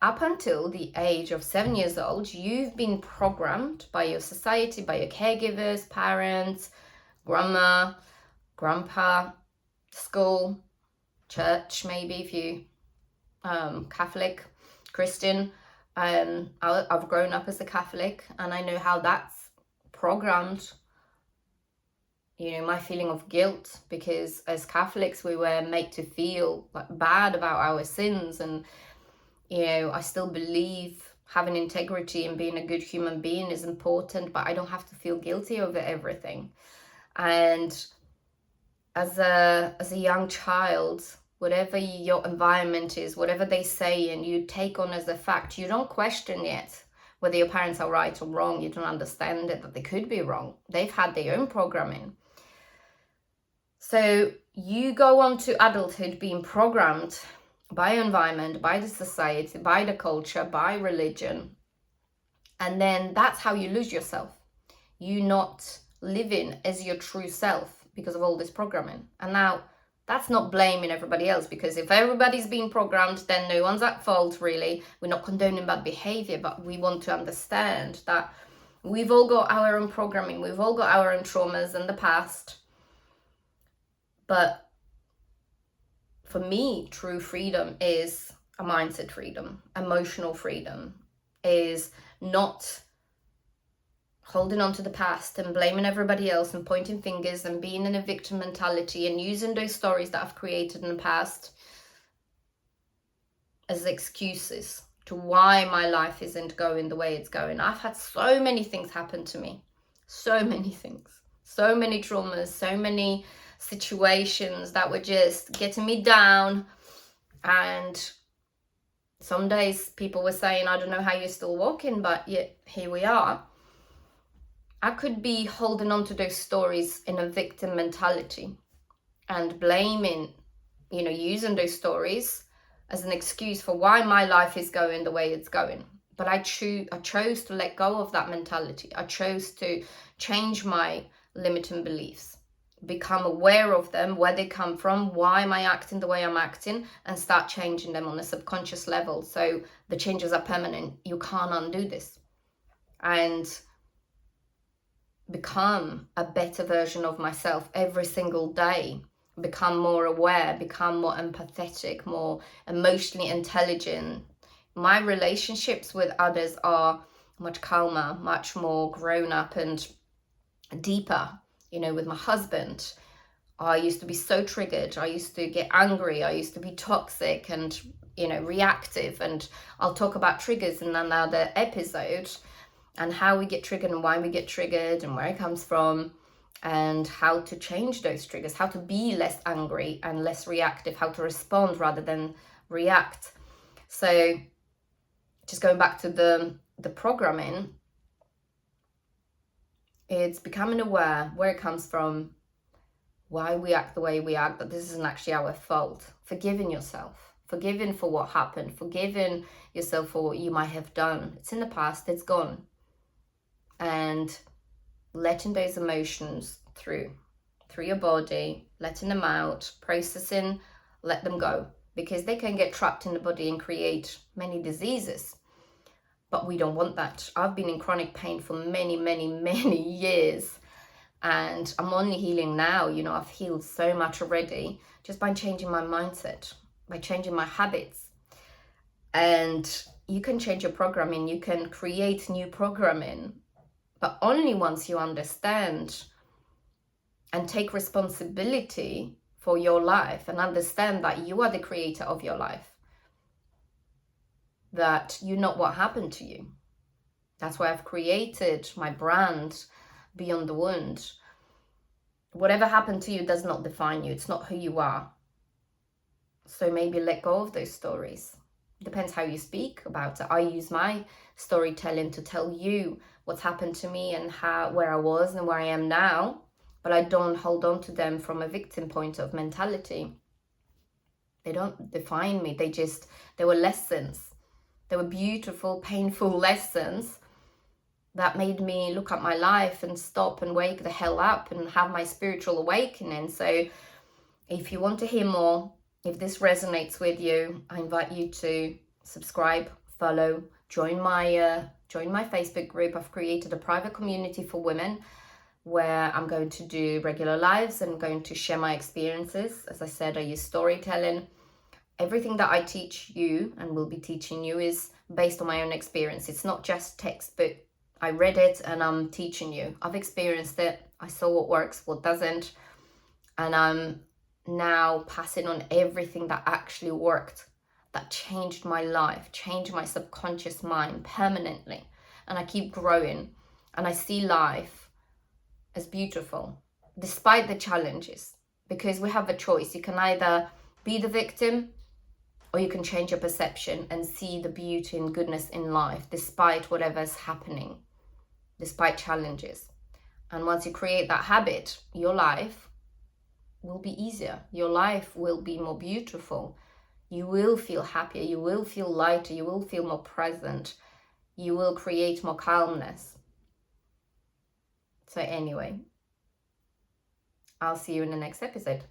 up until the age of 7 years old, you've been programmed by your society, by your caregivers, parents, grandma, grandpa, school, church, maybe if you Catholic, Christian. I've grown up as a Catholic, and I know how that's programmed, my feeling of guilt, because as Catholics we were made to feel like bad about our sins. And I still believe having integrity and being a good human being is important, but I don't have to feel guilty over everything. And as a young child, whatever your environment is, whatever they say and you take on as a fact, you don't question it whether your parents are right or wrong. You don't understand it, that they could be wrong. They've had their own programming. So you go on to adulthood being programmed by your environment, by the society, by the culture, by religion. And then that's how you lose yourself. You're not living as your true self because of all this programming. And now that's not blaming everybody else, because if everybody's being programmed, then no one's at fault, really. We're not condoning bad behavior, but we want to understand that we've all got our own programming. We've all got our own traumas in the past. But for me, true freedom is a mindset freedom. Emotional freedom is not holding on to the past and blaming everybody else and pointing fingers and being in a victim mentality and using those stories that I've created in the past as excuses to why my life isn't going the way it's going. I've had so many things happen to me. So many things. So many traumas, so many situations that were just getting me down. And some days people were saying, I don't know how you're still walking, but yet here we are. I could be holding on to those stories in a victim mentality and blaming, using those stories as an excuse for why my life is going the way it's going. But I chose to let go of that mentality. I chose to change my limiting beliefs, become aware of them, where they come from, why am I acting the way I'm acting, and start changing them on a subconscious level. So the changes are permanent. You can't undo this. And become a better version of myself every single day. Become more aware, become more empathetic, more emotionally intelligent. My relationships with others are much calmer, much more grown up and deeper. With my husband, I used to be so triggered. I used to get angry. I used to be toxic and, reactive. And I'll talk about triggers in another episode, and how we get triggered and why we get triggered and where it comes from, and how to change those triggers, how to be less angry and less reactive, how to respond rather than react. So just going back to the programming, it's becoming aware where it comes from, why we act the way we act, that this isn't actually our fault. Forgiving yourself, forgiving for what happened, forgiving yourself for what you might have done. It's in the past, it's gone. And letting those emotions through your body, letting them out, processing, let them go, because they can get trapped in the body and create many diseases. But we don't want that. I've been in chronic pain for many, many, many years, and I'm only healing now. I've healed so much already just by changing my mindset, by changing my habits. And you can change your programming, you can create new programming, but only once you understand and take responsibility for your life and understand that you are the creator of your life, that you're not what happened to you. That's why I've created my brand, Beyond the Wound. Whatever happened to you does not define you. It's not who you are. So maybe let go of those stories. Depends how you speak about it. I use my storytelling to tell you what's happened to me and where I was and where I am now, but I don't hold on to them from a victim point of mentality. They don't define me. They were lessons. They were beautiful, painful lessons that made me look at my life and stop and wake the hell up and have my spiritual awakening. So if you want to hear more, if this resonates with you, I invite you to subscribe, follow, join my Facebook group. I've created a private community for women where I'm going to do regular lives and going to share my experiences. As I said, I use storytelling. Everything that I teach you and will be teaching you is based on my own experience. It's not just textbook. I read it and I'm teaching you. I've experienced it. I saw what works, what doesn't. And I'm now passing on everything that actually worked, that changed my life, changed my subconscious mind permanently. And I keep growing and I see life as beautiful despite the challenges, because we have a choice. You can either be the victim or you can change your perception and see the beauty and goodness in life despite whatever's happening, despite challenges. And once you create that habit, your life will be easier. Your life will be more beautiful. You will feel happier. You will feel lighter. You will feel more present. You will create more calmness. So anyway, I'll see you in the next episode.